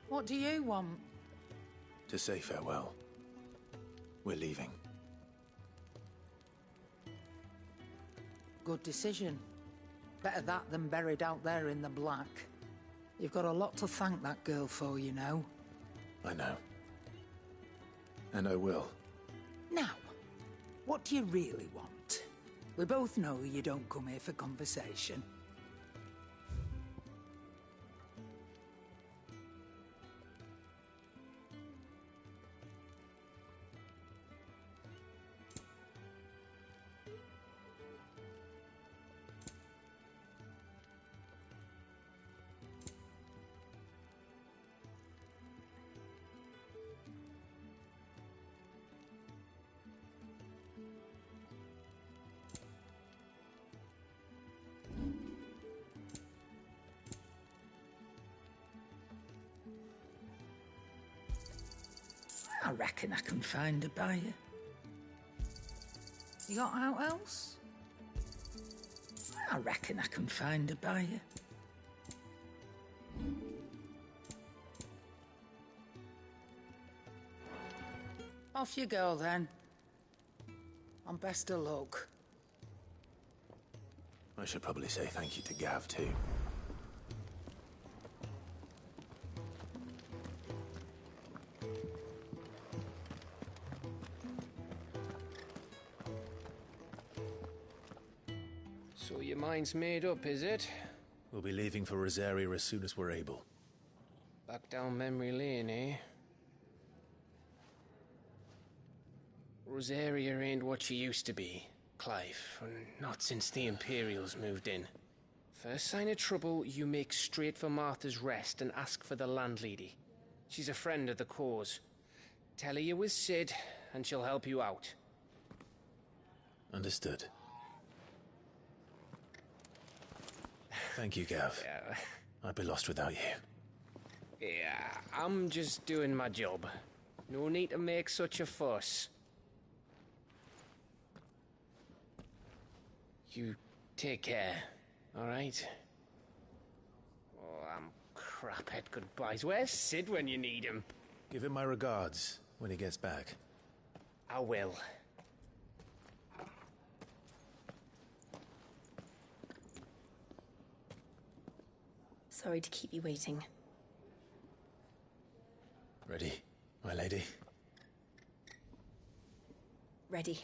What do you want? To say farewell. We're leaving. Good decision. Better that than buried out there in the black. You've got a lot to thank that girl for, you know. I know. And I will. Now, what do you really want? We both know you don't come here for conversation. I reckon I can find a buyer. You got out else? I reckon I can find a buyer. Off you go then. And best of luck. I should probably say thank you to Gav too. So your mind's made up, is it? We'll be leaving for Rosaria as soon as we're able. Back down memory lane, eh? Rosaria ain't what she used to be, Clive. Not since the Imperials moved in. First sign of trouble, you make straight for Martha's Rest and ask for the landlady. She's a friend of the cause. Tell her you're with Sid, and she'll help you out. Understood. Thank you, Gav. Yeah. I'd be lost without you. Yeah, I'm just doing my job. No need to make such a fuss. You take care, alright? Oh, I'm crap at goodbyes. Where's Sid when you need him? Give him my regards when he gets back. I will. Sorry to keep you waiting. Ready, my lady? Ready.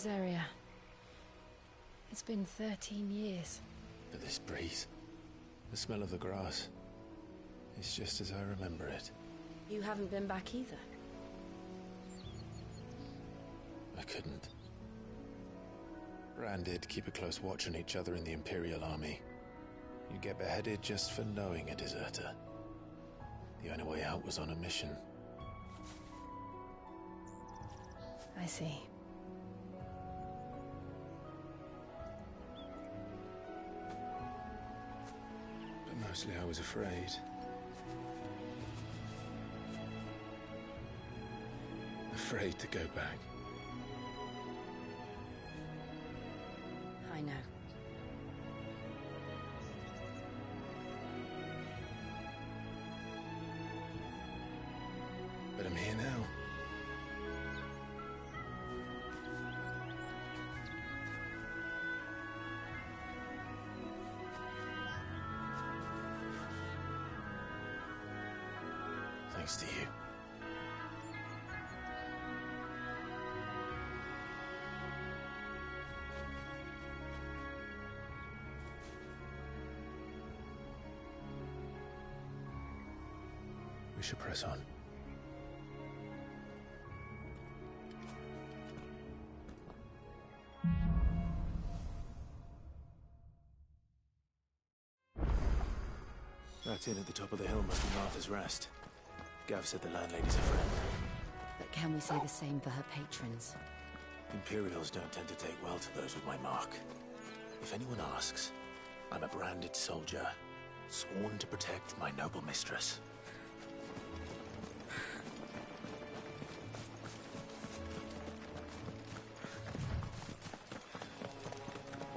this area. It's been 13 years. But this breeze, the smell of the grass, it's just as I remember it. You haven't been back either. I couldn't. Rand did keep a close watch on each other in the Imperial Army. You get beheaded just for knowing a deserter. The only way out was on a mission. I see. But mostly I was afraid. Afraid to go back. I know. But I'm here now. Thanks to you. We should press on. That inn at the top of the hill must be Martha's Rest. Gav said the landlady's a friend. But can we say the same for her patrons? Imperials don't tend to take well to those with my mark. If anyone asks, I'm a branded soldier, sworn to protect my noble mistress.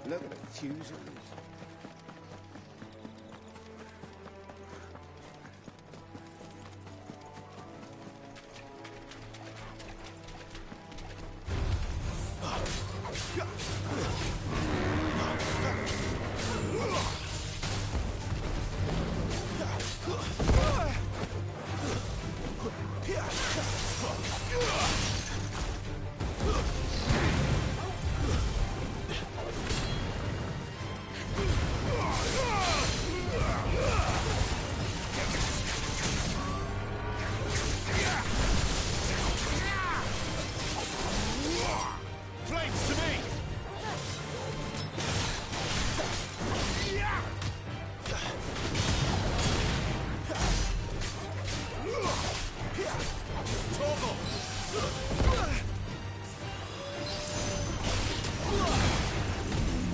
Look at the fuse on this.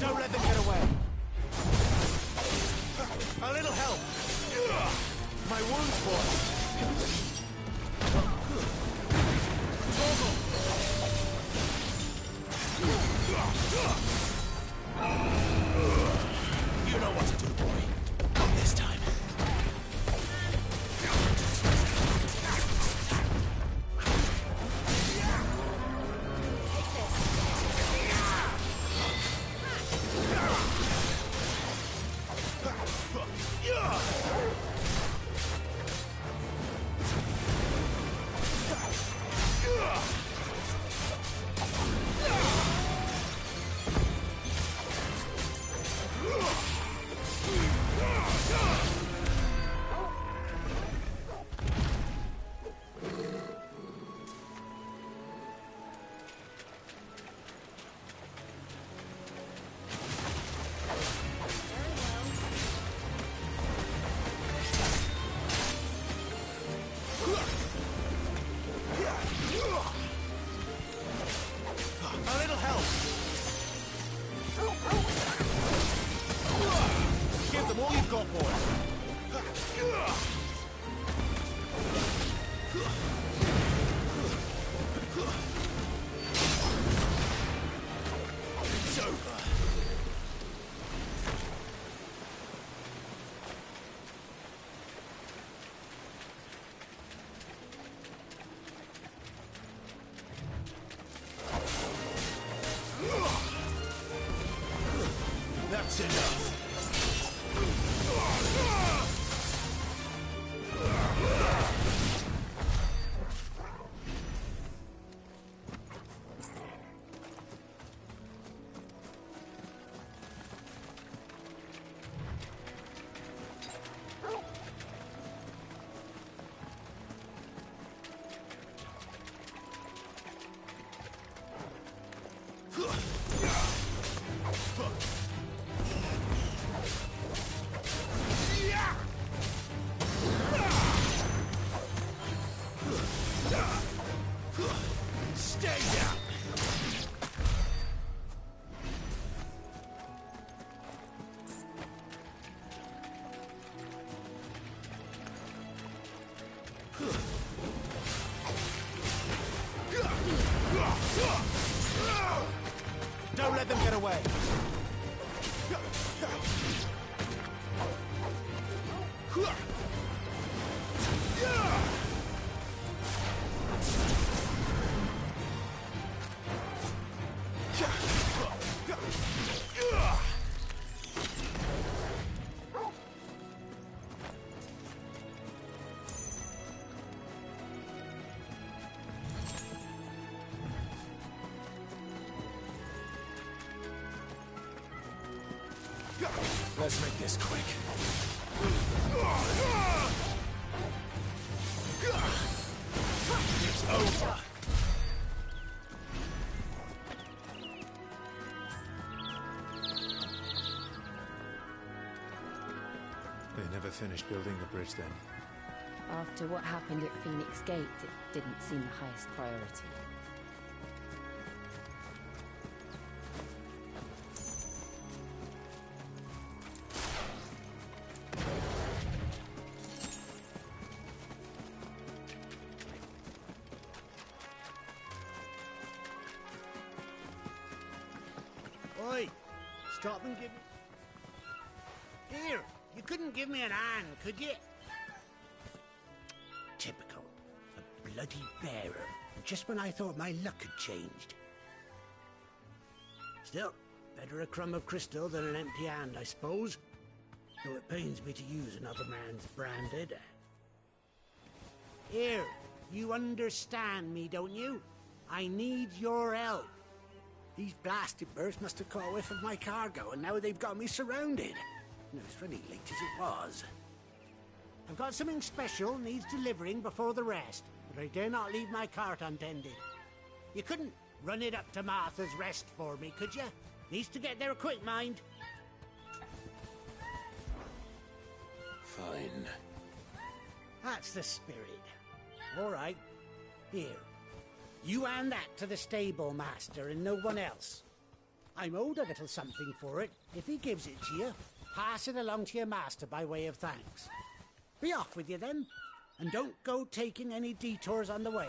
Don't let them get away. A little help. My wounds, boy. You know what to do, boy. Not this time. That's enough. Don't let them get away! Let's make this quick. It's over. They never finished building the bridge then. After what happened at Phoenix Gate, it didn't seem the highest priority. Oi! Stop and give me... Here! You couldn't give me an hand, could you? Typical. A bloody bearer. Just when I thought my luck had changed. Still, better a crumb of crystal than an empty hand, I suppose. Though it pains me to use another man's branded. Here, you understand me, don't you? I need your help. These blasted birds must have caught a whiff of my cargo, and now they've got me surrounded. No, it's really late as it was. I've got something special needs delivering before the rest, but I dare not leave my cart untended. You couldn't run it up to Martha's Rest for me, could you? Needs to get there quick, mind. Fine. That's the spirit. All right. Here. You hand that to the stable master and no one else. I'm owed a little something for it. If he gives it to you, pass it along to your master by way of thanks. Be off with you then, and don't go taking any detours on the way.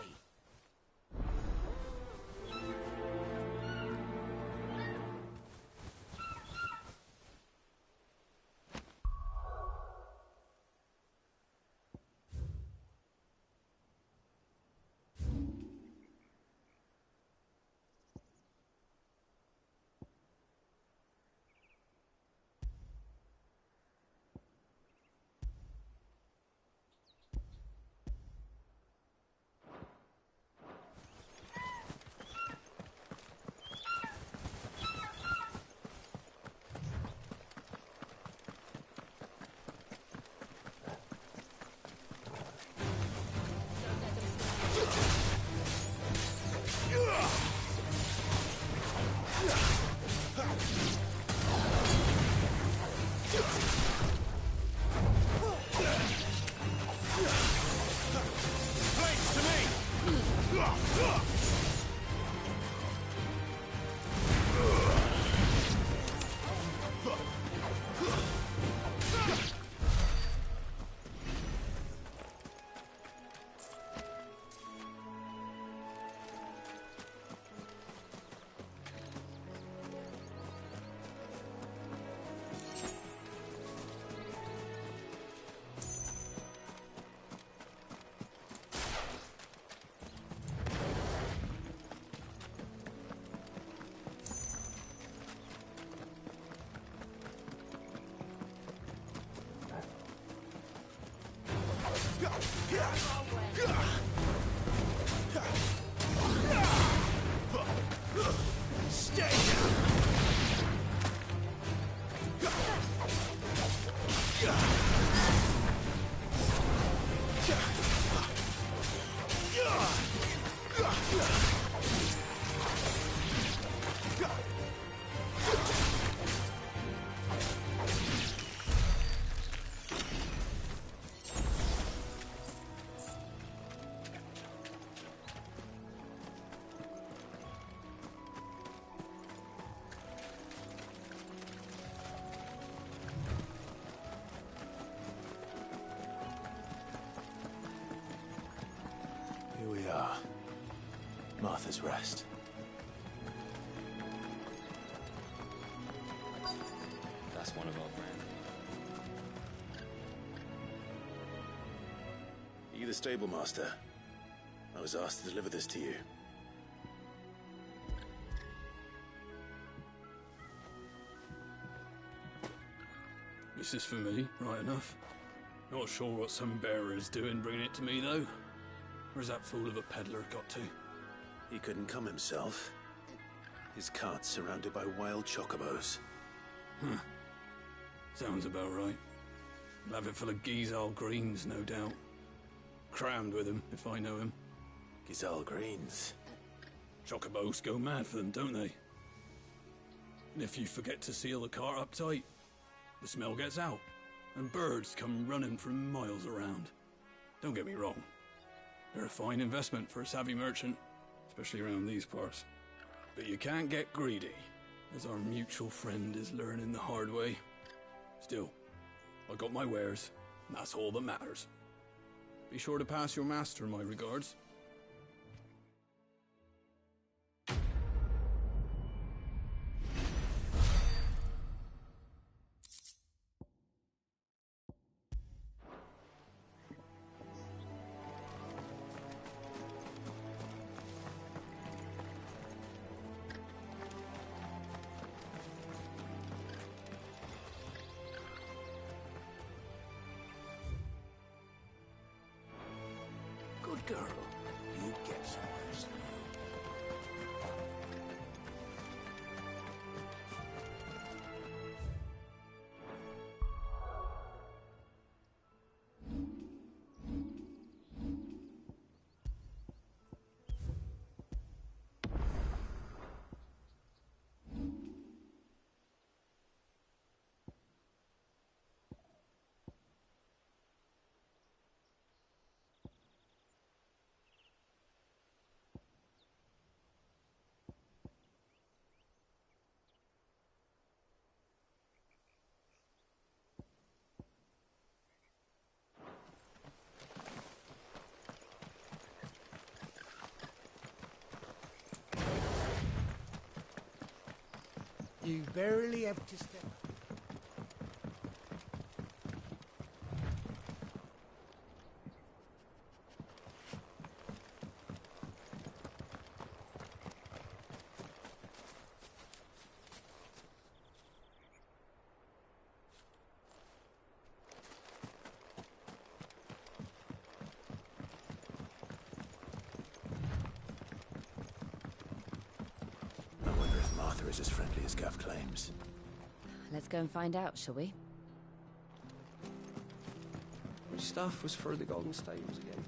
Martha's Rest. one of our brand. Are you the stable master? I was asked to deliver this to you. This is for me, right enough. Not sure what some bearer is doing bringing it to me, though. Where's that fool of a peddler got to? He couldn't come himself. His cart's surrounded by wild chocobos. Huh. Sounds about right. He'll have it full of Gizal greens, no doubt. Crammed with him, if I know him. Gizal greens? Chocobos go mad for them, don't they? And if you forget to seal the cart up tight, the smell gets out, and birds come running from miles around. Don't get me wrong. They're a fine investment for a savvy merchant, especially around these parts. But you can't get greedy, as our mutual friend is learning the hard way. Still, I got my wares, and that's all that matters. Be sure to pass your master my regards. Good girl. You get somewhere. You barely have to step. Is as friendly as Gav claims. Let's go and find out, shall we? Which staff was for the Golden Stables again?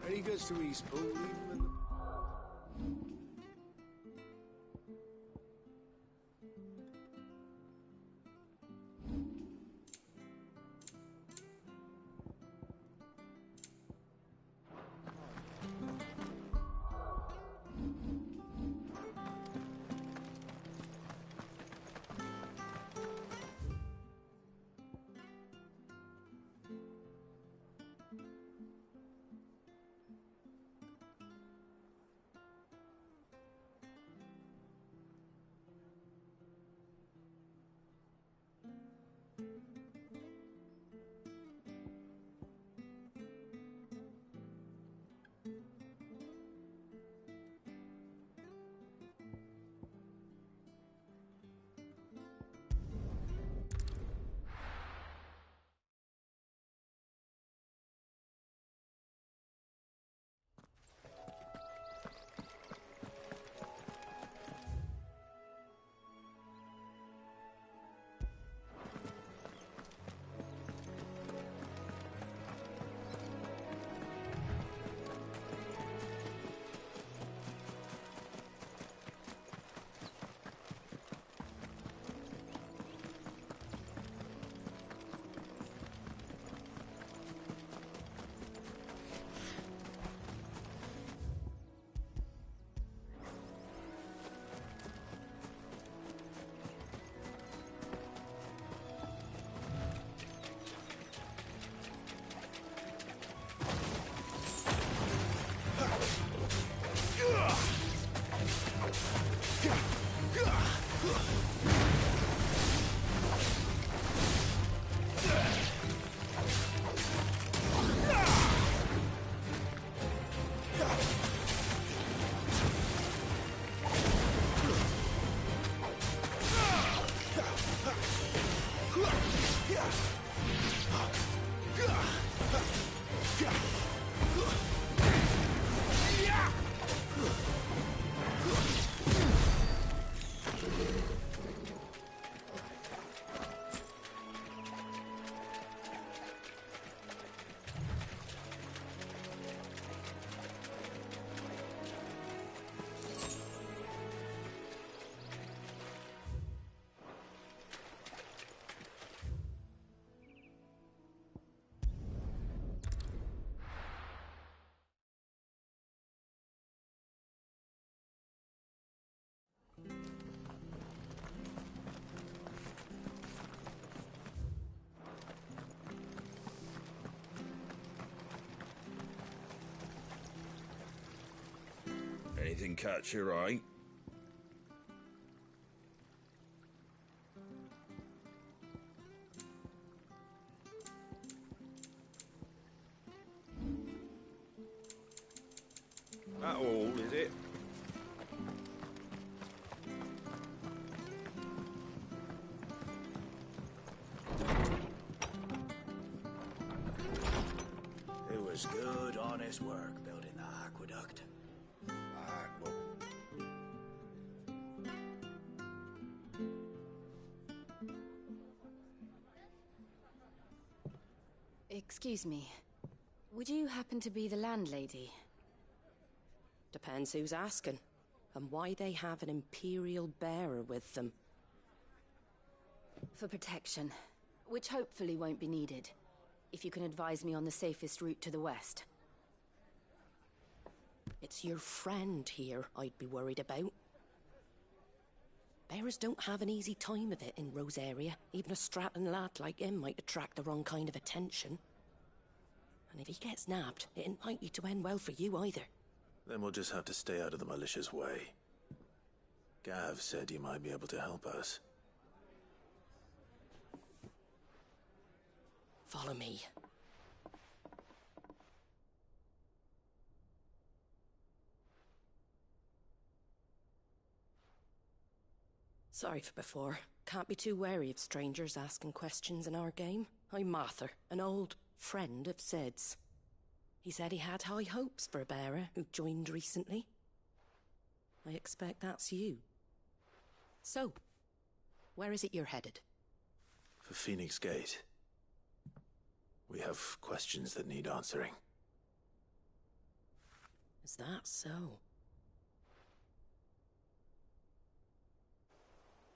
Very good to Eastpool, leave him in the... anything catch your eye? That all, is it? It was good, honest work building that aqueduct. Well, Excuse me. Would you happen to be the landlady? Depends who's asking, and why they have an Imperial bearer with them. For protection, which hopefully won't be needed. If you can advise me on the safest route to the west. It's your friend here I'd be worried about. Bearers don't have an easy time of it in Rosaria. Even a Stratton lad like him might attract the wrong kind of attention. And if he gets nabbed, it ain't likely to end well for you either. then we'll just have to stay out of the malicious way. Gav said you might be able to help us. Follow me. Sorry for before. Can't be too wary of strangers asking questions in our game. I'm Martha, an old friend of Sid's. He said he had high hopes for a bearer who joined recently. I expect that's you. So, where is it you're headed? For Phoenix Gate. We have questions that need answering. Is that so?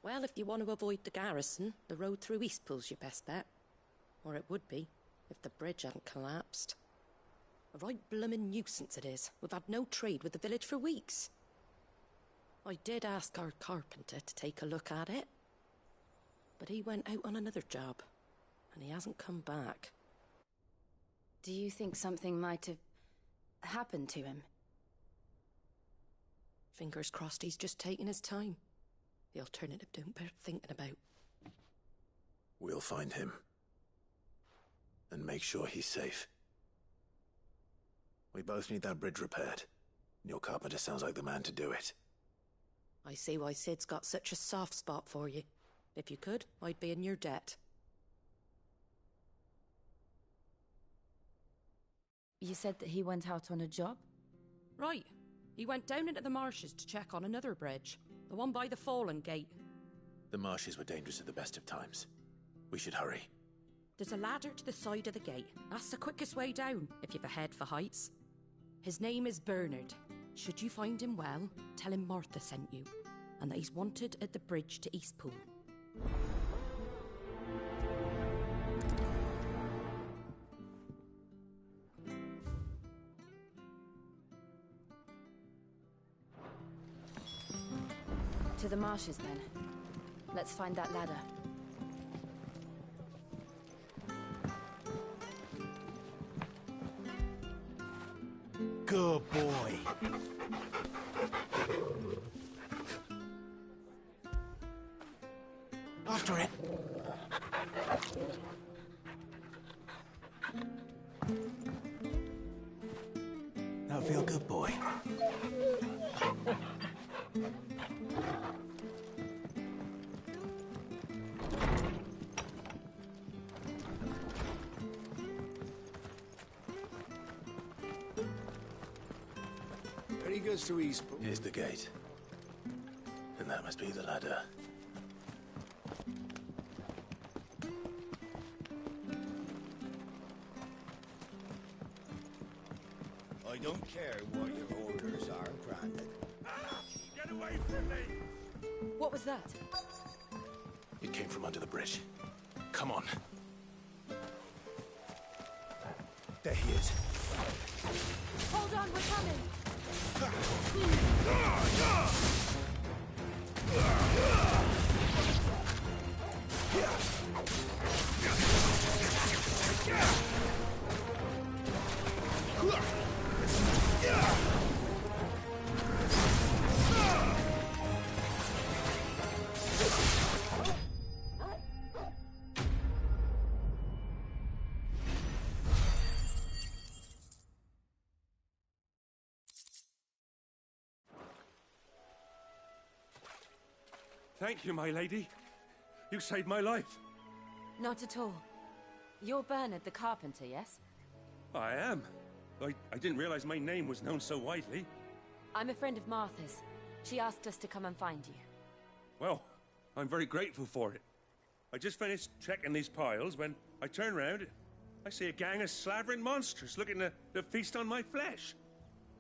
Well, if you want to avoid the garrison, the road through Eastpool's your best bet. Or it would be, if the bridge hadn't collapsed. A right bloomin' nuisance it is. We've had no trade with the village for weeks. I did ask our carpenter to take a look at it. But he went out on another job, and he hasn't come back. Do you think something might have happened to him? Fingers crossed he's just taking his time. The alternative don't bear thinking about. We'll find him. And make sure he's safe. We both need that bridge repaired. And your carpenter sounds like the man to do it. I see why Sid's got such a soft spot for you. If you could, I'd be in your debt. You said that he went out on a job? Right. He went down into the marshes to check on another bridge. The one by the Fallen Gate. The marshes were dangerous at the best of times. We should hurry. There's a ladder to the side of the gate. That's the quickest way down, if you've a head for heights. His name is Bernard. Should you find him well, tell him Martha sent you, and that he's wanted at the bridge to Eastpool. To the marshes, then. Let's find that ladder. Good boy. After it. Now feel good, boy. He goes to Eastpool. Here's the gate. And that must be the ladder. I don't care what your orders are, Brandon. Get away from me! What was that? It came from under the bridge. Come on. There he is. Hold on, we're coming! Thank you, my lady. You saved my life. Not at all. You're Bernard the carpenter, yes? I am. I didn't realize my name was known so widely. I'm a friend of Martha's. She asked us to come and find you. Well, I'm very grateful for it. I just finished checking these piles when I turn round. I see a gang of slavering monsters looking to feast on my flesh.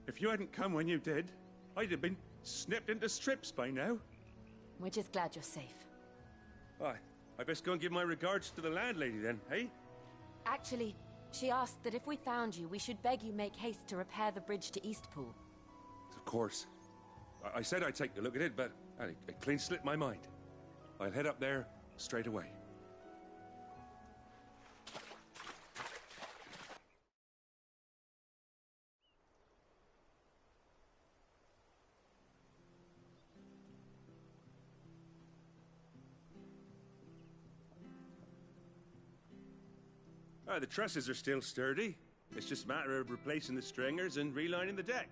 If you hadn't come when you did, I'd have been snipped into strips by now. We're just glad you're safe. I best go and give my regards to the landlady then, eh? Actually, she asked that if we found you, we should beg you make haste to repair the bridge to Eastpool. Of course. I said I'd take a look at it, but it clean slipped my mind. I'll head up there straight away. The trusses are still sturdy. It's just a matter of replacing the stringers and relining the deck.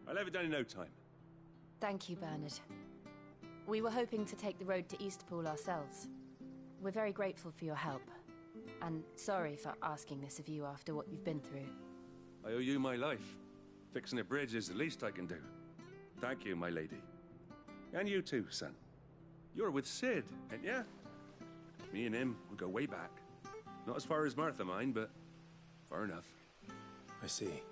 I'll have it done in no time. Thank you, Bernard. We were hoping to take the road to Eastpool ourselves. We're very grateful for your help. And sorry for asking this of you after what you've been through. I owe you my life. Fixing a bridge is the least I can do. Thank you, my lady. And you too, son. You're with Sid, ain't ya? Me and him, we go way back. Not as far as Martha, mind, but far enough. I see.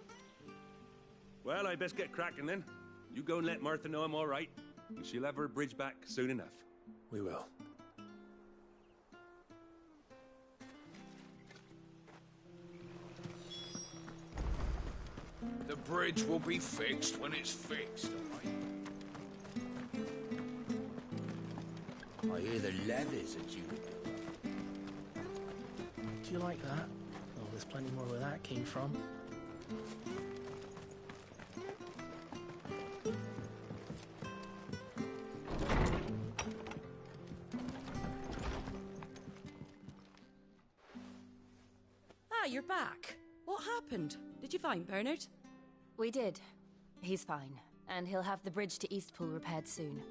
Well, I best get cracking then. You go and let Martha know I'm all right, and she'll have her bridge back soon enough. We will. The bridge will be fixed when it's fixed, I hear the levies are due to go up. Do you like that? Oh, there's plenty more where that came from. You're back. What happened? Did you find Bernard? We did. He's fine, and he'll have the bridge to Eastpool repaired soon.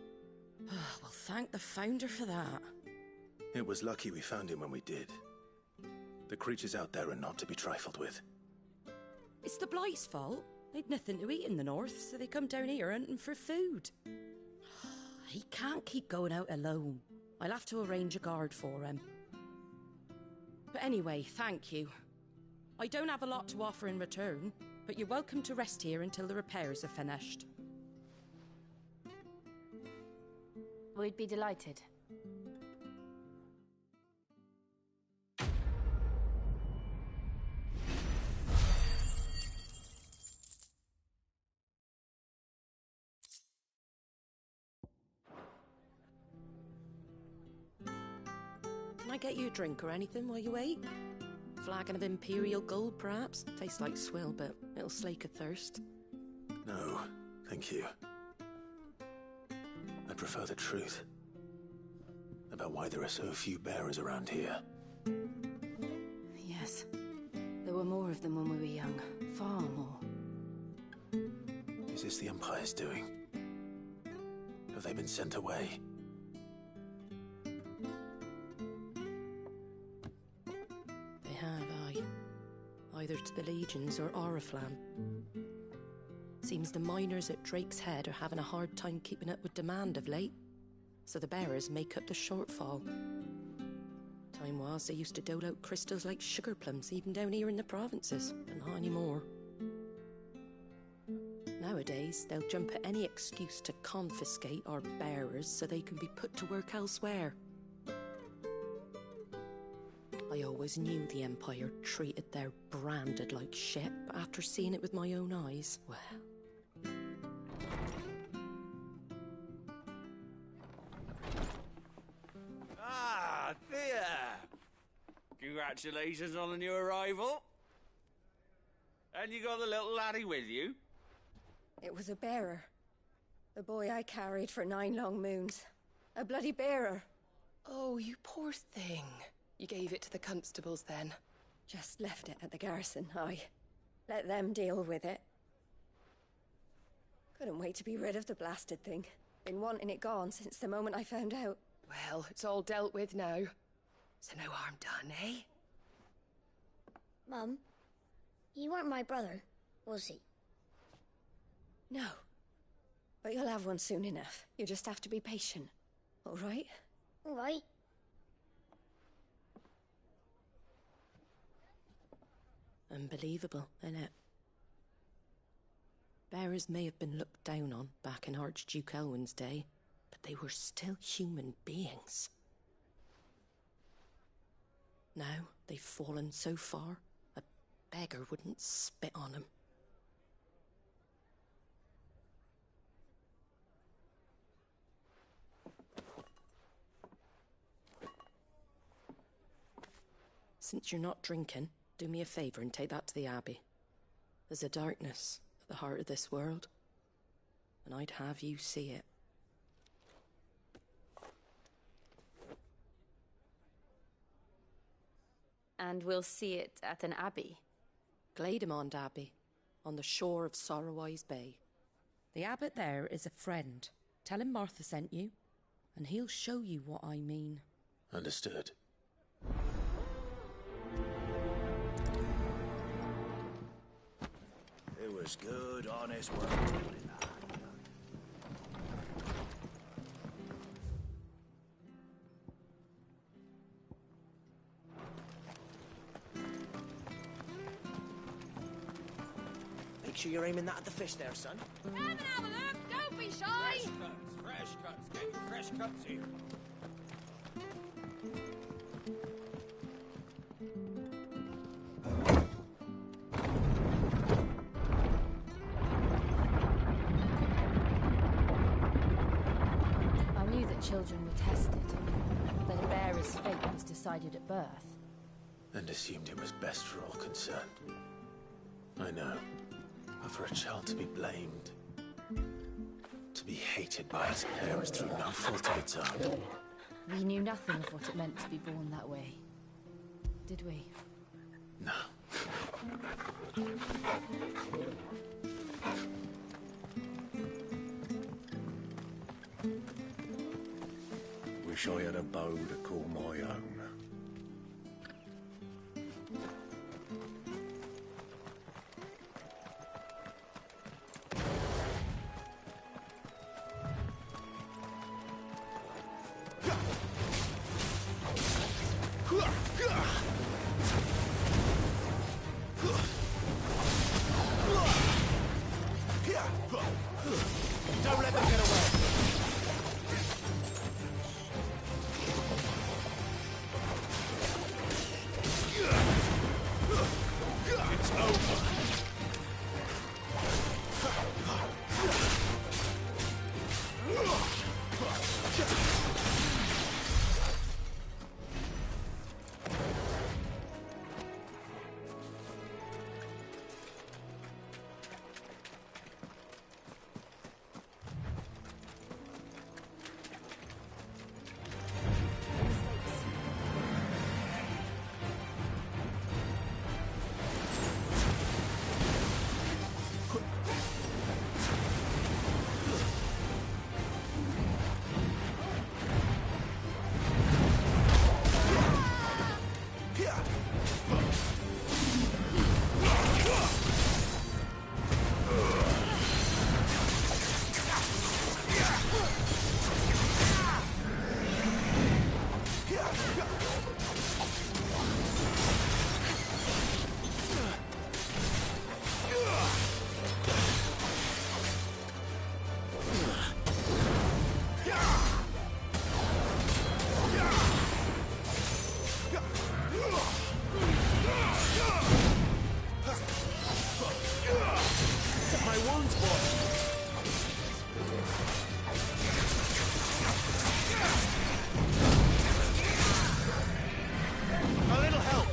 Well, thank the Founder for that. It was lucky we found him when we did. The creatures out there are not to be trifled with. It's the Blight's fault. They'd nothing to eat in the north, so they come down here hunting for food. He can't keep going out alone. I'll have to arrange a guard for him. But anyway, thank you. I don't have a lot to offer in return, but you're welcome to rest here until the repairs are finished. We'd be delighted. Can I get you a drink or anything while you wait? Flagon of Imperial Gold, perhaps? Tastes like swill, but it'll slake a thirst. No, thank you. I prefer the truth. About why there are so few bearers around here. Yes. There were more of them when we were young. Far more. Is this the Empire's doing? Have they been sent away? Either to the Legions or Oriflamme. Seems the miners at Drake's Head are having a hard time keeping up with demand of late, so the bearers make up the shortfall. Time was they used to dole out crystals like sugar plums even down here in the provinces, but not anymore. Nowadays, they'll jump at any excuse to confiscate our bearers so they can be put to work elsewhere. I always knew the Empire treated their branded like shit, but after seeing it with my own eyes, well... Ah, Thea! Congratulations on the new arrival. And you got the little laddie with you? It was a bearer. The boy I carried for 9 long moons. A bloody bearer. Oh, you poor thing. You gave it to the constables, then? Just left it at the garrison, I let them deal with it. Couldn't wait to be rid of the blasted thing. Been wanting it gone since the moment I found out. Well, it's all dealt with now. So no harm done, eh? Mum, he weren't my brother, was he? No. But you'll have one soon enough. You just have to be patient. All right? All right. Unbelievable, innit? Bearers may have been looked down on back in Archduke Elwin's day, but they were still human beings. Now they've fallen so far, a beggar wouldn't spit on them. Since you're not drinking, do me a favour and take that to the Abbey. There's a darkness at the heart of this world, and I'd have you see it. And we'll see it at an abbey? Glademond Abbey, on the shore of Sorrowwise Bay. The abbot there is a friend. Tell him Martha sent you, and he'll show you what I mean. Understood. It was good, honest work doing that. Make sure you're aiming that at the fish there, son. Come and have a look, don't be shy! Fresh cuts, get your fresh cuts here. I knew that children were tested, that a bearer's fate was decided at birth. And assumed it was best for all concerned. I know. But for a child to be blamed, to be hated by its parents through no fault of its own. We knew nothing of what it meant to be born that way, did we? No. Wish I had a bow to call my own. Don't let them get away. It's over. My wounds, boy. A little help.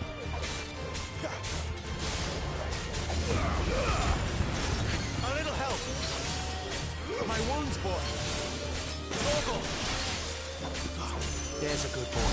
A little help. My wounds, boy. Torgal. There's a good boy.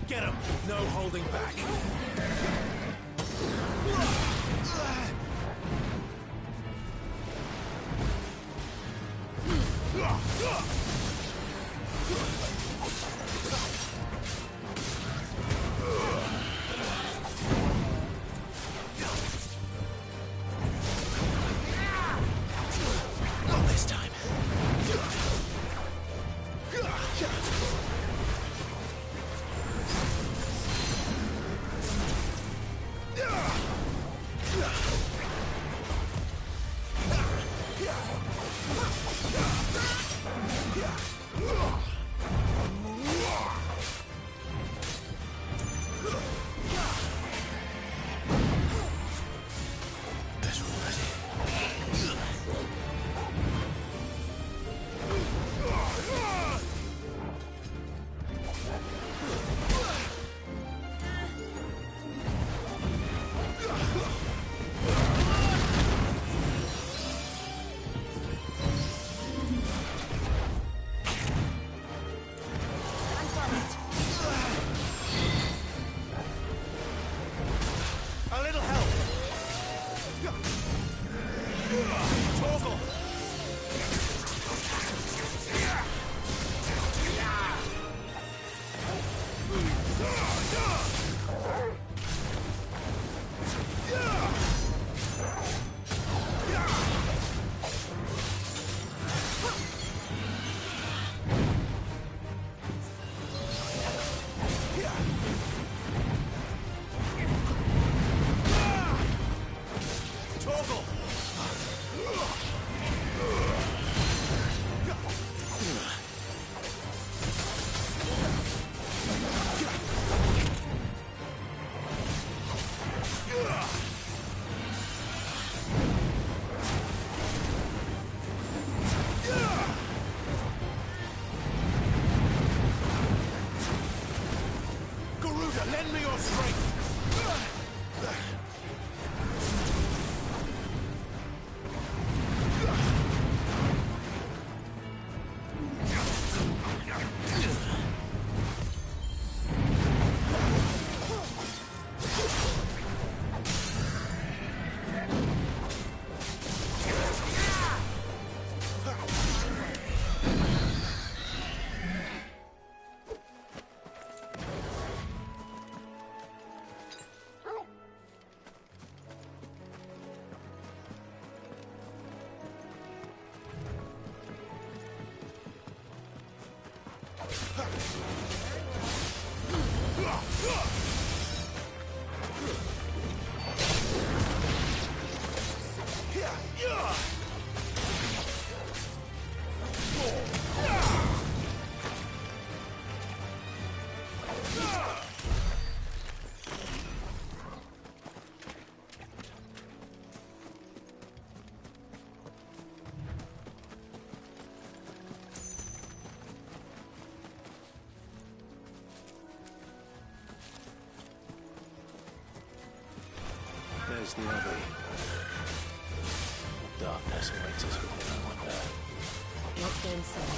Get him! No holding back. Not this time. A little help! Torgal! Torgal! Garuda, lend me your strength! There's the Abbey. The darkness awaits us within, I wonder. Let's go inside.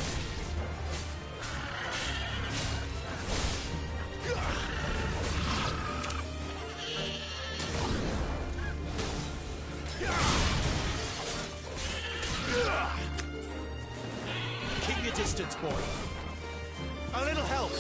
Keep your distance, boy. A little help!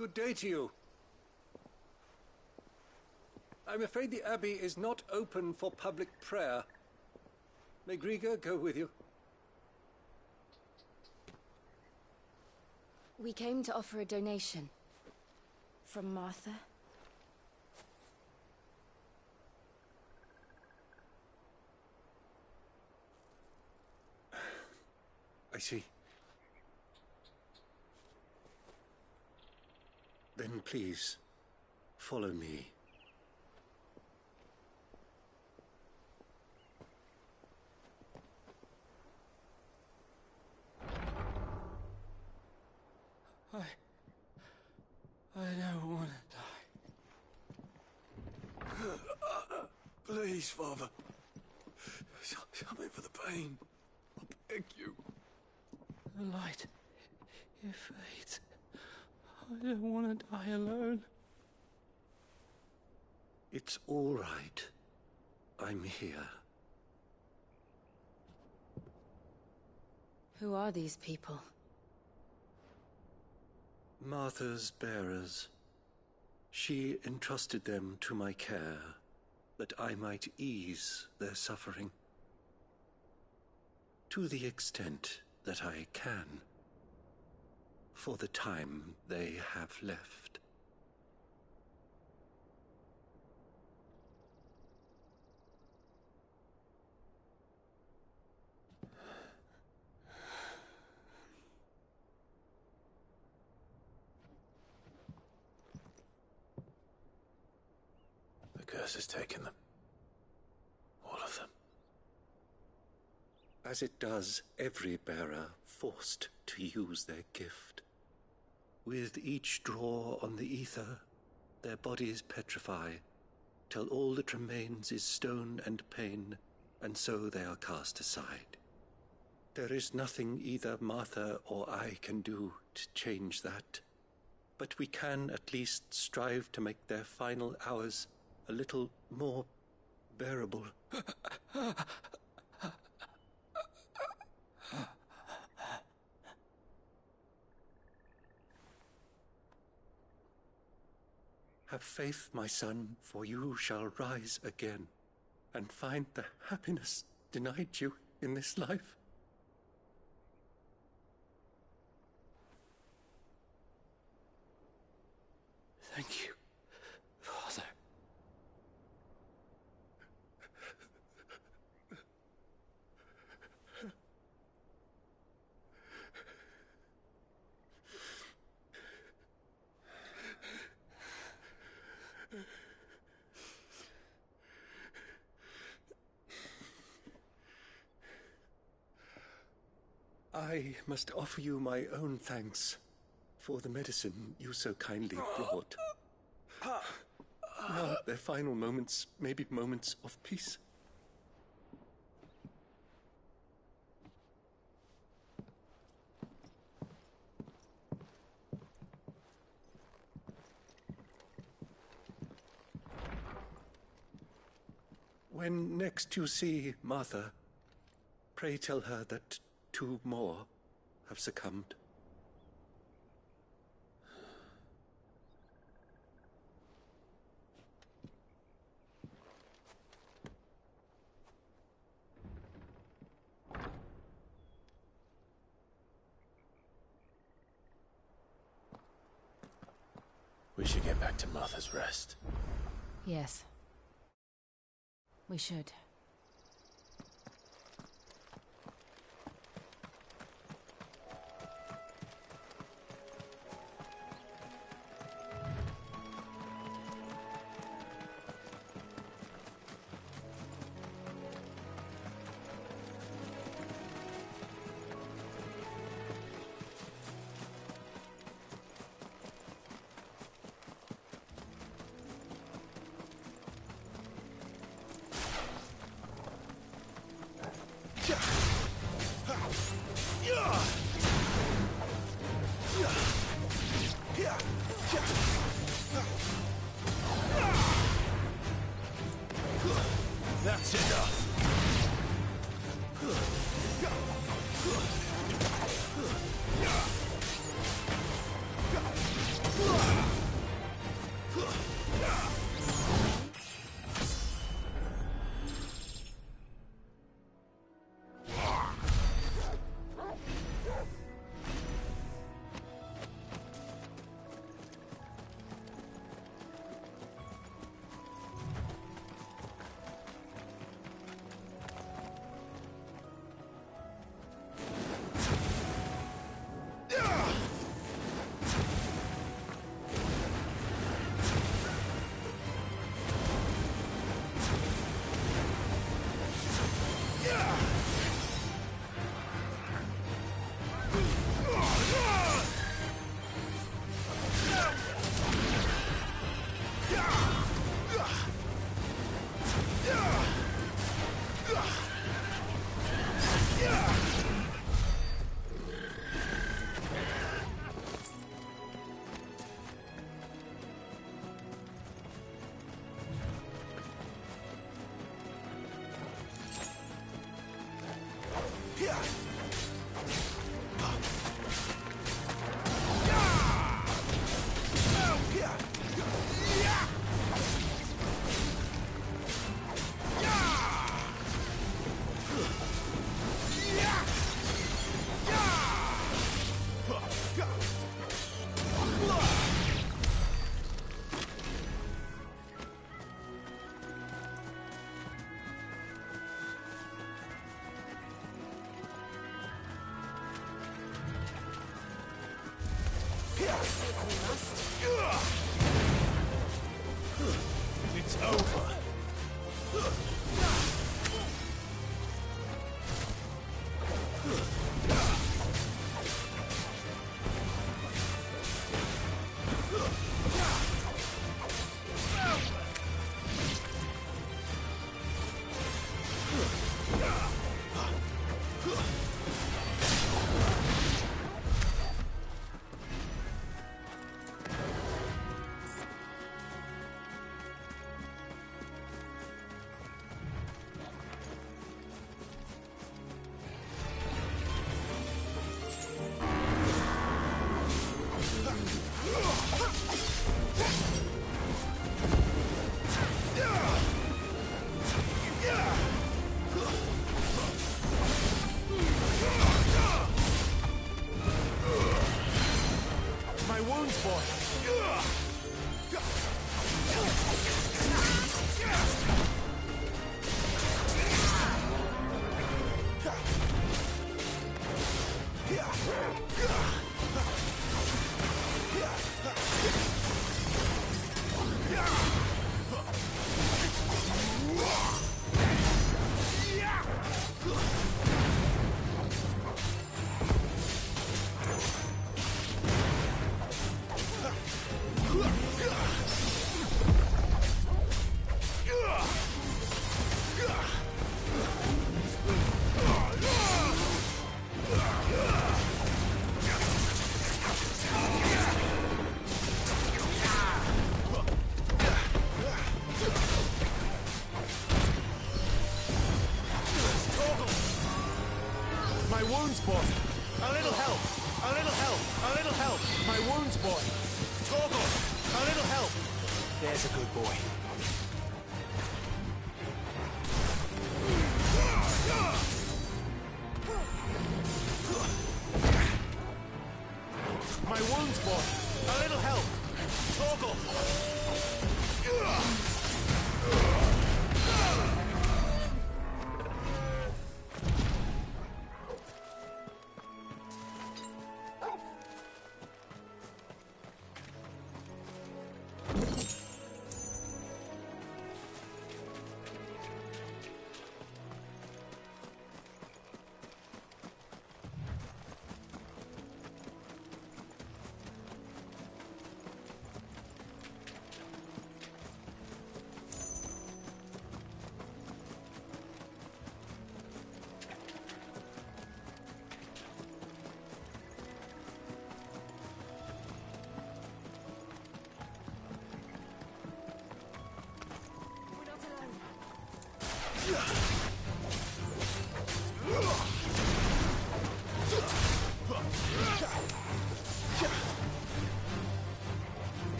Good day to you. I'm afraid the Abbey is not open for public prayer. May Grieger go with you? We came to offer a donation. From Martha. I see. Then please, follow me. I don't want to die. Please, Father. Something for the pain. I beg you. The light, it fades. I don't want to die alone. It's all right. I'm here. Who are these people? Martha's bearers. She entrusted them to my care, that I might ease their suffering. To the extent that I can, for the time they have left. The curse has taken them. All of them. As it does every bearer forced to use their gift. With each draw on the ether, their bodies petrify, till all that remains is stone and pain, and so they are cast aside. There is nothing either Martha or I can do to change that, but we can at least strive to make their final hours a little more bearable. Have faith, my son, for you shall rise again, and find the happiness denied you in this life. Thank you, Father. I must offer you my own thanks for the medicine you so kindly brought. Now their final moments may be moments of peace. When next you see Martha, pray tell her that 2 more have succumbed. We should get back to Martha's Rest. Yes. We should. That's enough. It's over.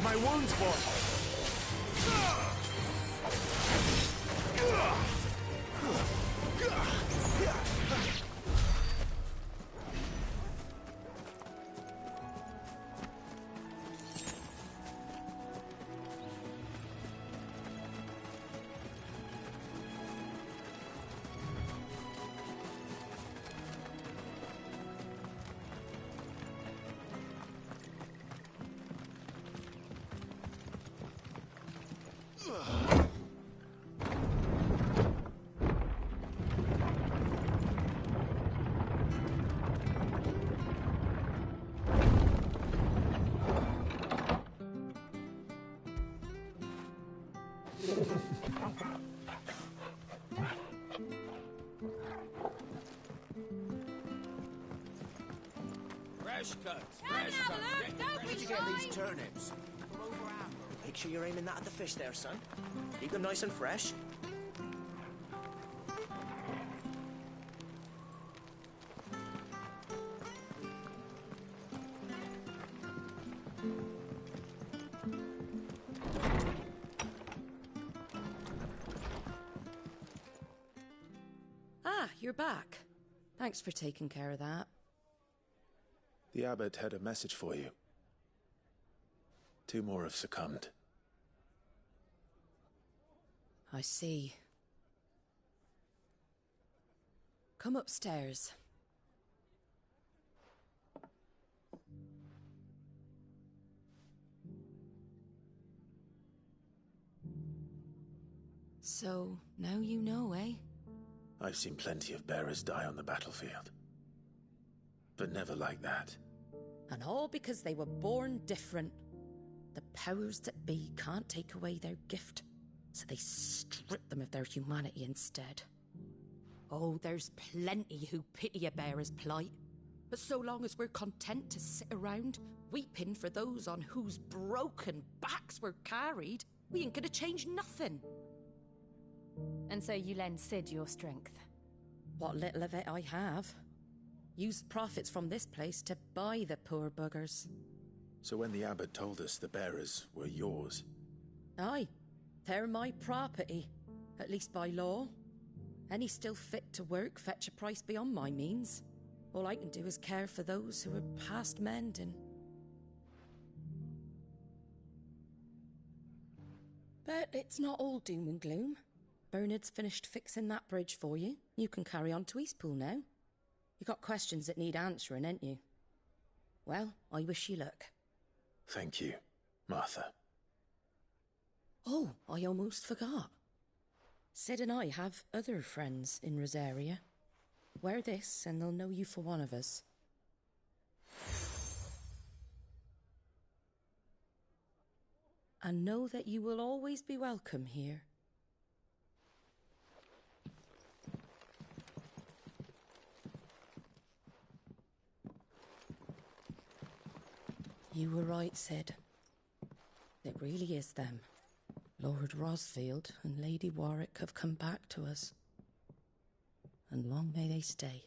My wounds, boy. Fresh cuts, fresh cuts. Where'd you get these turnips? From over Amber. Make sure you're aiming that at the fish there, son. Keep them nice and fresh. Ah, you're back. Thanks for taking care of that. The abbot had a message for you. 2 more have succumbed. I see. Come upstairs. So, now you know, eh? I've seen plenty of bearers die on the battlefield. But never like that. And all because they were born different. The powers that be can't take away their gift, so they strip them of their humanity instead. Oh, there's plenty who pity a bearer's plight. But so long as we're content to sit around, weeping for those on whose broken backs we're carried, we ain't gonna change nothing. And so you lend Cid your strength? What little of it I have. Used profits from this place to buy the poor buggers. So when the abbot told us the bearers were yours... Aye, they're my property, at least by law. Any still fit to work fetch a price beyond my means. All I can do is care for those who are past mending. But it's not all doom and gloom. Bernard's finished fixing that bridge for you. You can carry on to Eastpool now. You got questions that need answering, ain't you? Well, I wish you luck. Thank you, Martha. Oh, I almost forgot. Cid and I have other friends in Rosaria. Wear this and they'll know you for one of us. And know that you will always be welcome here. You were right, Cid. It really is them. Lord Rosfield and Lady Warwick have come back to us. And long may they stay.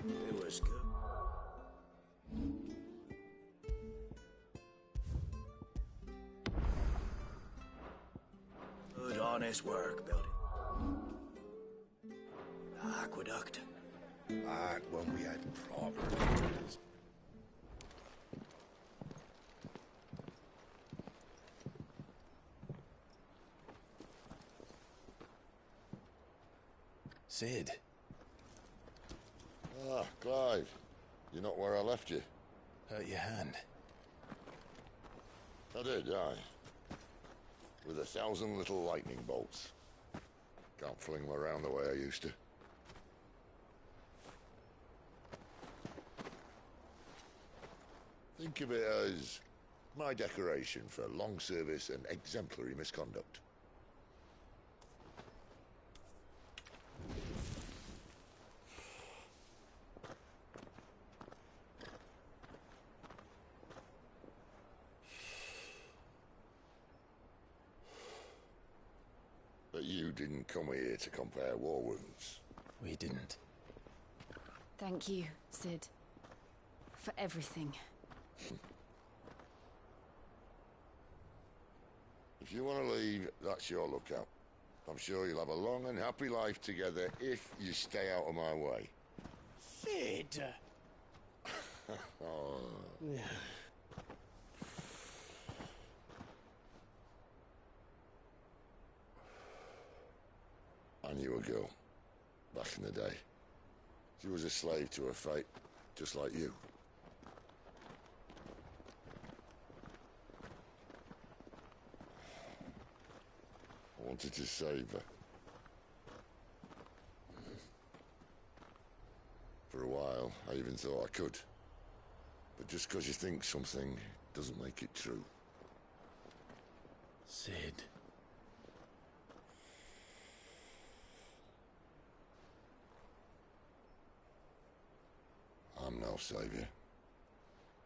It was good. Good, honest work building. The aqueduct. Back when we had proper utilities. Cid. Ah, Clive. You're not where I left you. Hurt your hand. I did, aye. With 1,000 little lightning bolts. Can't fling them around the way I used to. Think of it as my decoration for long service and exemplary misconduct. Bet you didn't come here to compare war wounds. We didn't. Thank you, Sid. For everything. If you want to leave, that's your lookout. I'm sure you'll have a long and happy life together if you stay out of my way. Sid! Oh. I knew a girl, back in the day. She was a slave to her fate, just like you. I wanted to save her. For a while, I even thought I could. But just because you think something doesn't make it true. Sid. I'm no savior.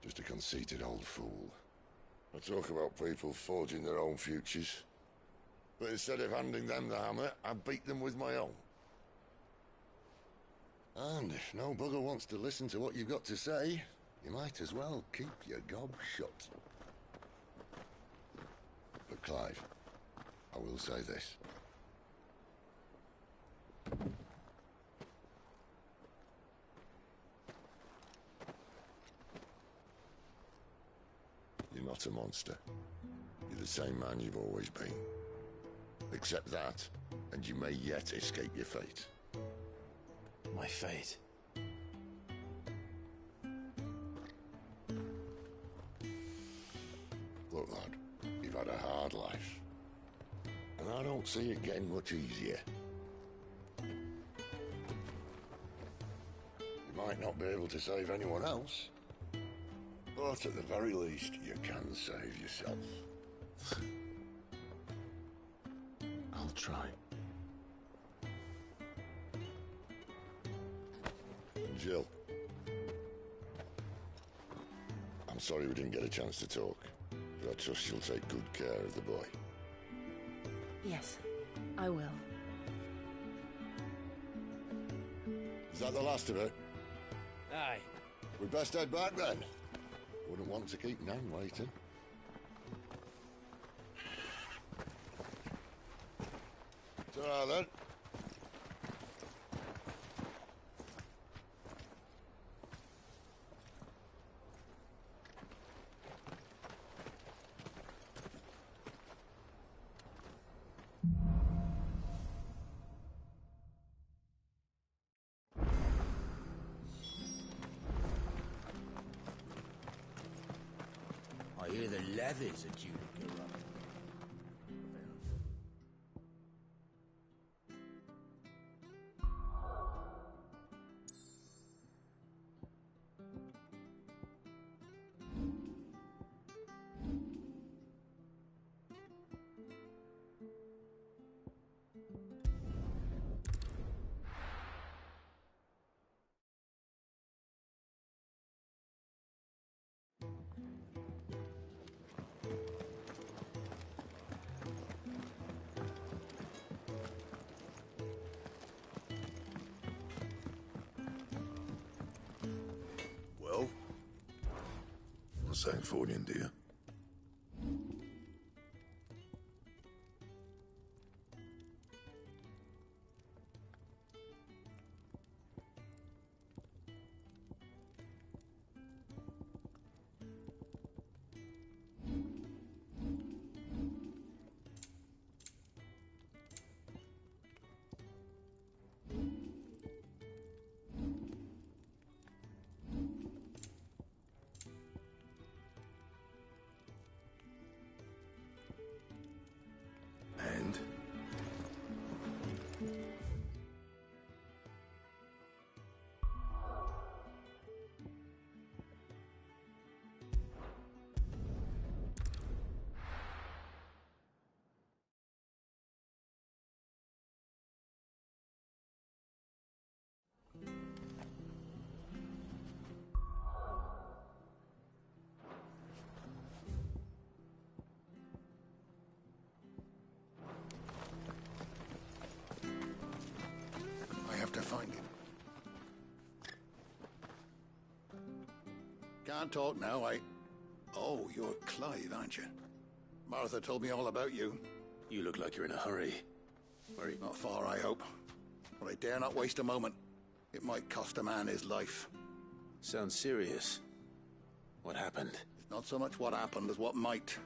Just a conceited old fool. I talk about people forging their own futures. But instead of handing them the hammer, I beat them with my own. And if no bugger wants to listen to what you've got to say, you might as well keep your gob shut. But Clive, I will say this. You're not a monster. You're the same man you've always been. Accept that, and you may yet escape your fate. My fate? Look, lad, you've had a hard life. And I don't see it getting much easier. You might not be able to save anyone else, but at the very least, you can save yourself. I'll try. Jill. I'm sorry we didn't get a chance to talk, but I trust you'll take good care of the boy. Yes, I will. Is that the last of it? Aye. We best head back then. Wouldn't want to keep Nan waiting. Ta-ra then. I hear the levies are due to go up. Well, what's that for you, dear? And? can't talk now, Oh, you're Clive, aren't you? Martha told me all about you. You look like you're in a hurry. Where are you? Not far, I hope. But I dare not waste a moment. It might cost a man his life. Sounds serious. What happened? It's not so much what happened as what might.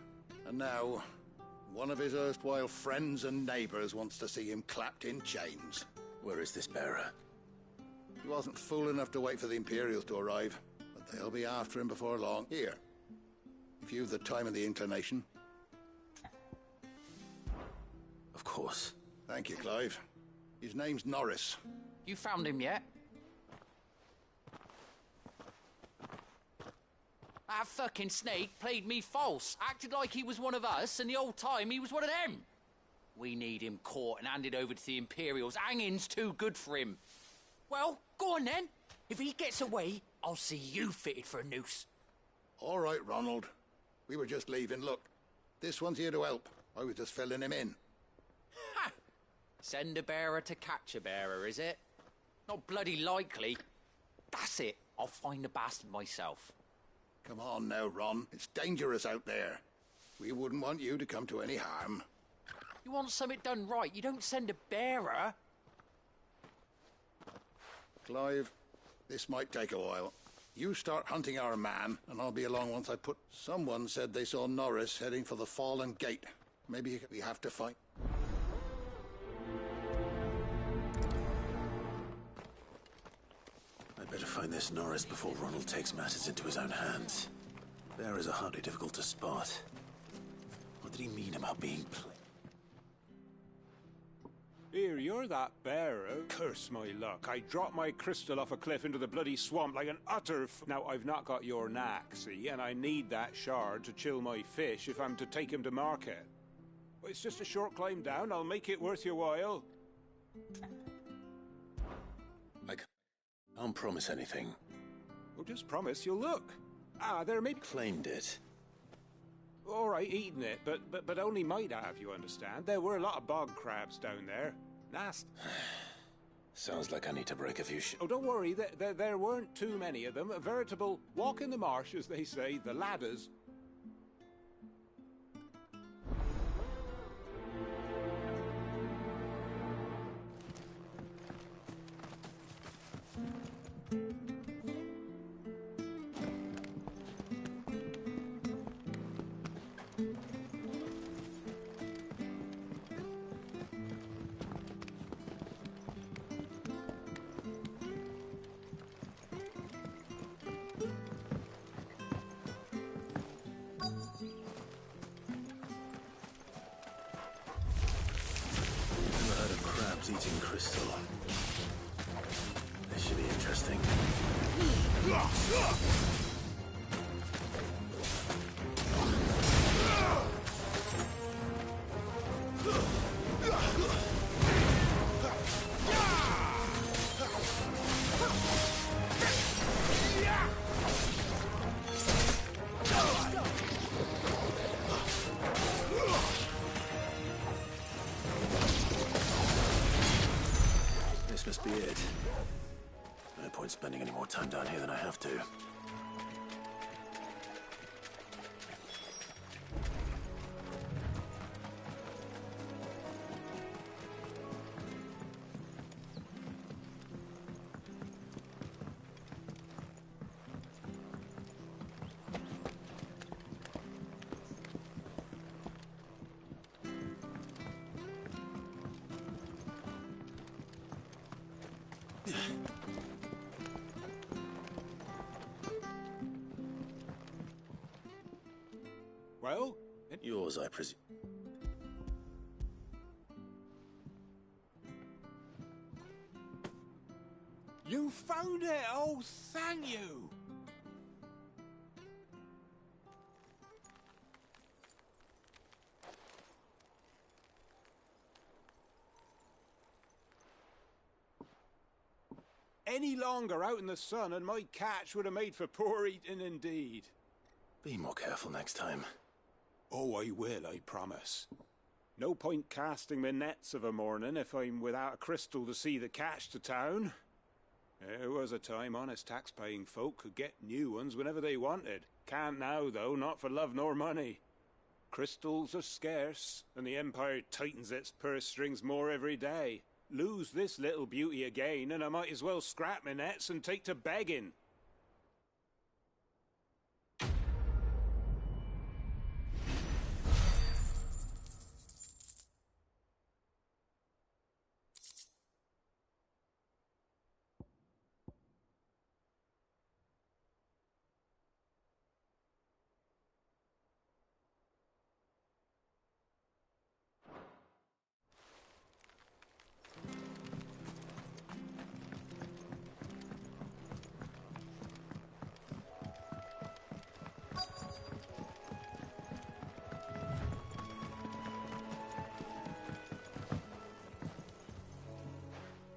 And now, one of his erstwhile friends and neighbours wants to see him clapped in chains. Where is this bearer? He wasn't fool enough to wait for the Imperials to arrive, but they'll be after him before long. Here, if you've the time and the inclination. Of course. Thank you, Clive. His name's Norris. You found him yet? That fucking snake played me false, acted like he was one of us, and the whole time he was one of them. We need him caught and handed over to the Imperials. Hanging's too good for him. Well, go on then. If he gets away, I'll see you fitted for a noose. All right, Ronald. We were just leaving. Look, this one's here to help. I was just filling him in. Ha! Send a bearer to catch a bearer, is it? Not bloody likely. That's it. I'll find the bastard myself. Come on now, Ron. It's dangerous out there. We wouldn't want you to come to any harm. You want something done right, you don't send a bearer. Clive, this might take a while. You start hunting our man, and I'll be along once I put... Someone said they saw Norris heading for the Fallen Gate. Maybe we have to fight... I'd better find this Norris before Ronald takes matters into his own hands. Bearers are hardly difficult to spot. What did he mean about being Here, you're that bearer. Curse my luck. I dropped my crystal off a cliff into the bloody swamp like an utter Now, I've not got your knack, see, and I need that shard to chill my fish if I'm to take him to market. Well, it's just a short climb down. I'll make it worth your while. I can't promise anything. Well, just promise you'll look. There may be... Claimed it. All right, eating it, but only might have, you understand. There were a lot of bog crabs down there. Nasty. Sounds like I need to break a few Oh, don't worry, there weren't too many of them. A veritable walk in the marsh, as they say, the ladders. Eating crystal. This should be interesting. This must be it. No point spending any more time down here than I have to. Well? Yours, I presume. You found it! Oh, thank you! Any longer out in the sun and my catch would have made for poor eating indeed. Be more careful next time. Oh, I will, I promise. No point casting my nets of a morning if I'm without a crystal to see the catch to town. There was a time honest tax-paying folk could get new ones whenever they wanted. Can't now, though, not for love nor money. Crystals are scarce, and the Empire tightens its purse strings more every day. Lose this little beauty again, and I might as well scrap my nets and take to begging.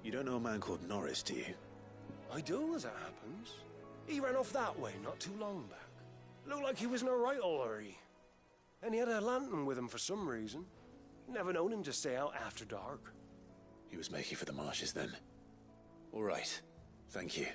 You don't know a man called Norris, do you? I do, as it happens. He ran off that way not too long back. Looked like he was in a right old hurry. And he had a lantern with him for some reason. Never known him to stay out after dark. He was making for the marshes then. All right. Thank you.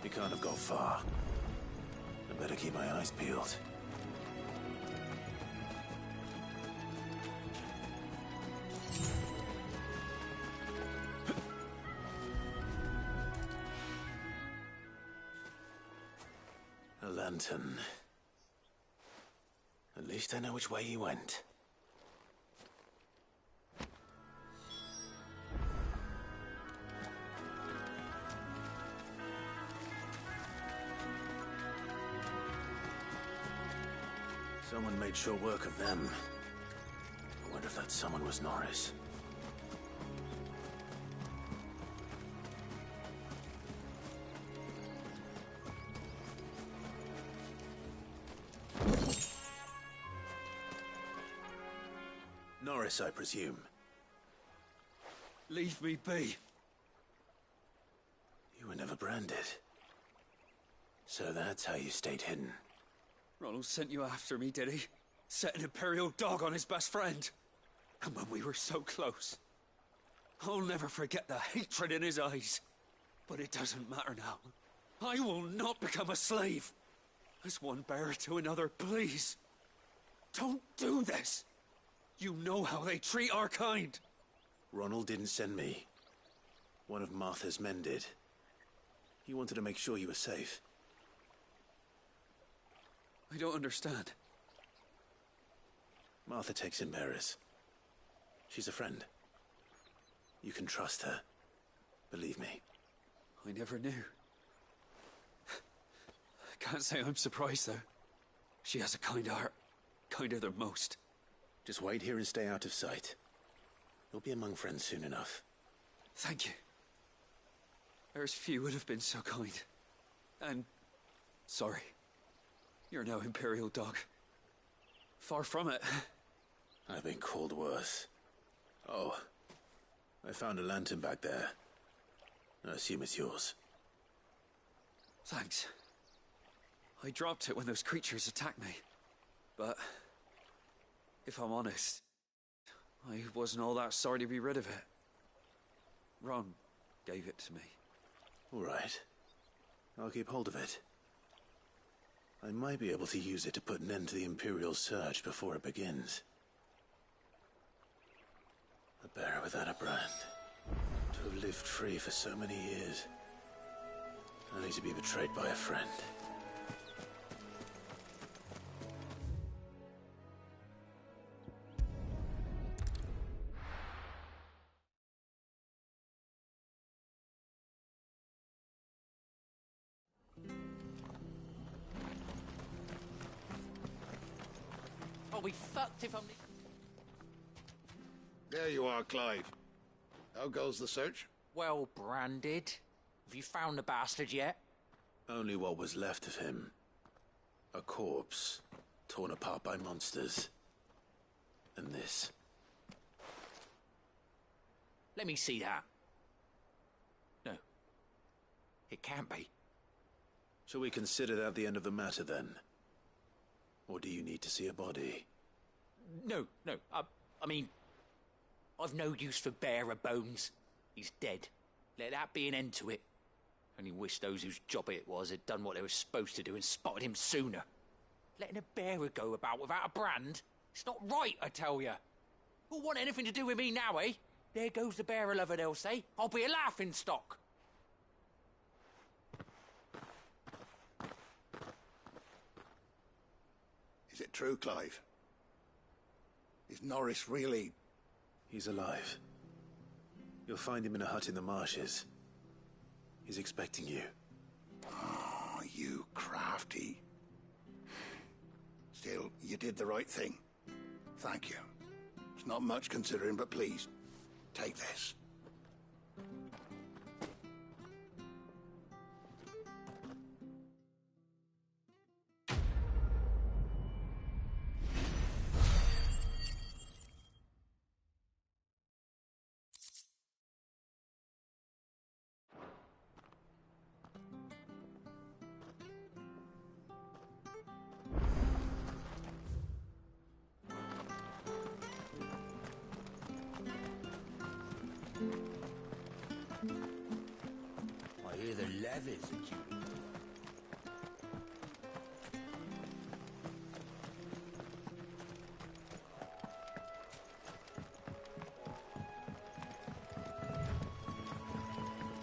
He can't have gone far. I better keep my eyes peeled. A lantern. At least I know which way he went. Someone made sure work of them. I wonder if that someone was Norris. Norris, I presume. Leave me be. You were never branded. So that's how you stayed hidden. Ronald sent you after me, did he? Set an Imperial dog on his best friend. And when we were so close. I'll never forget the hatred in his eyes. But it doesn't matter now. I will not become a slave. As one bearer to another, please. Don't do this. You know how they treat our kind. Ronald didn't send me. One of Martha's men did. He wanted to make sure you were safe. I don't understand. Martha takes in bearers. She's a friend. You can trust her. Believe me. I never knew. I can't say I'm surprised, though. She has a kind heart. Kinder than most. Just wait here and stay out of sight. You'll be among friends soon enough. Thank you. There's few would have been so kind. And sorry. You're no Imperial dog. Far from it. I've been called worse. Oh, I found a lantern back there. I assume it's yours. Thanks. I dropped it when those creatures attacked me. But if I'm honest, I wasn't all that sorry to be rid of it. Ron gave it to me. All right. I'll keep hold of it. I might be able to use it to put an end to the Imperial surge before it begins. A bearer without a brand. To have lived free for so many years. Only to be betrayed by a friend. I'll be fucked if I'm... There you are, Clive. How goes the search? Well branded. Have you found the bastard yet? Only what was left of him. A corpse, torn apart by monsters. And this. Let me see that. No. It can't be. Shall we consider that the end of the matter, then? Or do you need to see a body? No. I mean... I've no use for bearer bones. He's dead. Let that be an end to it. Only wish those whose job it was had done what they were supposed to do and spotted him sooner. Letting a bearer go about without a brand? It's not right, I tell you. Who'll want anything to do with me now, eh? There goes the bearer lover, they'll say. I'll be a laughing stock. Is it true, Clive? Is Norris really... He's alive. You'll find him in a hut in the marshes. He's expecting you. Oh, you crafty. Still, you did the right thing. Thank you. It's not much considering, but please, take this.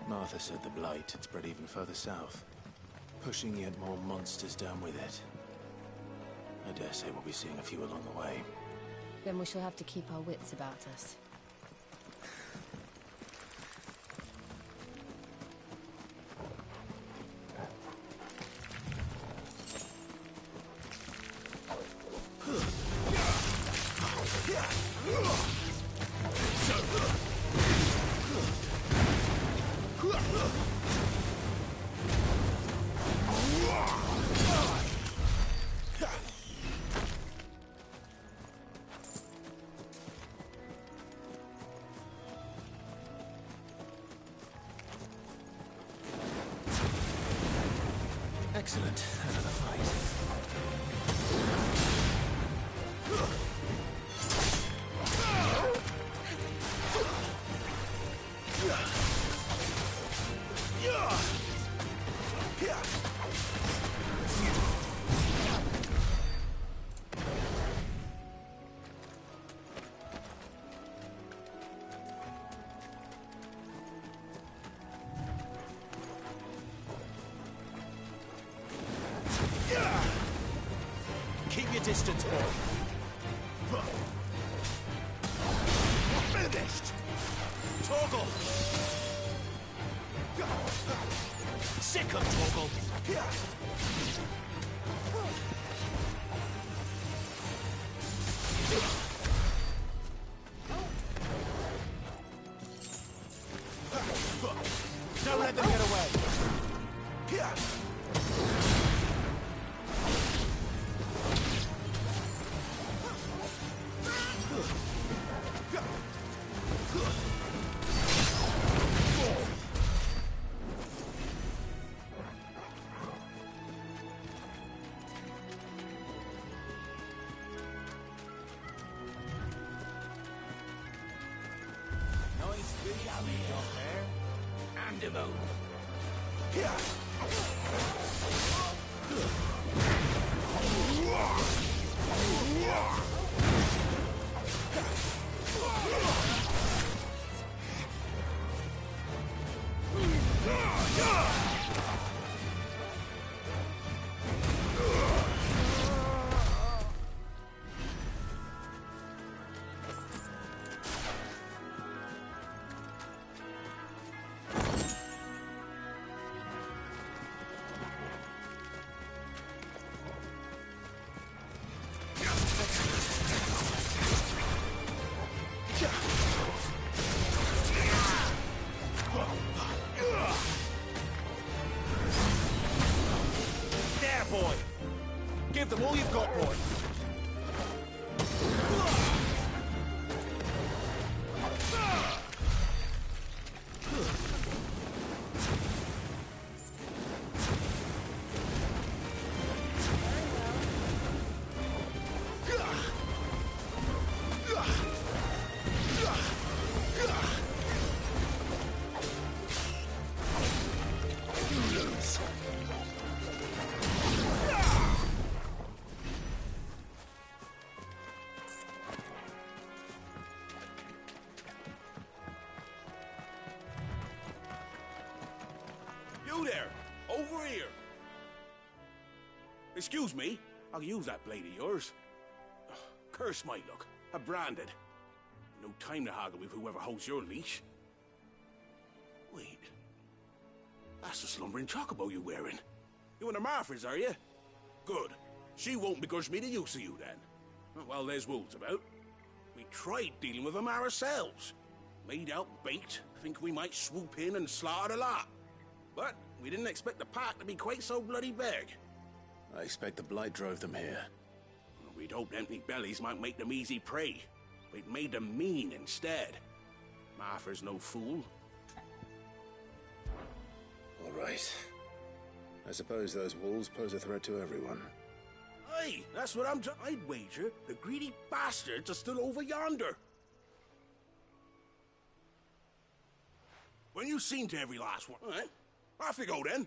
Martha said the blight had spread even further south, pushing yet more monsters down with it. I dare say we'll be seeing a few along the way. Then we shall have to keep our wits about us. Excellent. Another fight. Keep your distance, boy. Finished! Torgal! Sick of Torgal! Don't let them get away! Nice big alley up there. And a bone. You there! Over here! Excuse me, I'll use that blade of yours. Ugh, curse my luck. I'm branded. No time to haggle with whoever holds your leash. Wait. That's the slumbering chocobo you're wearing. You and the Marfors, are you? Good. She won't begrudge me the use of you, then. Well, there's wolves about. We tried dealing with them ourselves. Made out baked, think we might swoop in and slaughter the lot. But we didn't expect the pack to be quite so bloody big. I expect the blight drove them here. We'd hoped empty bellies might make them easy prey. We'd made them mean instead. Martha's no fool. All right. I suppose those wolves pose a threat to everyone. Aye, that's what I'd wager the greedy bastards are still over yonder. When you seen to every last one, all right? Off you go then.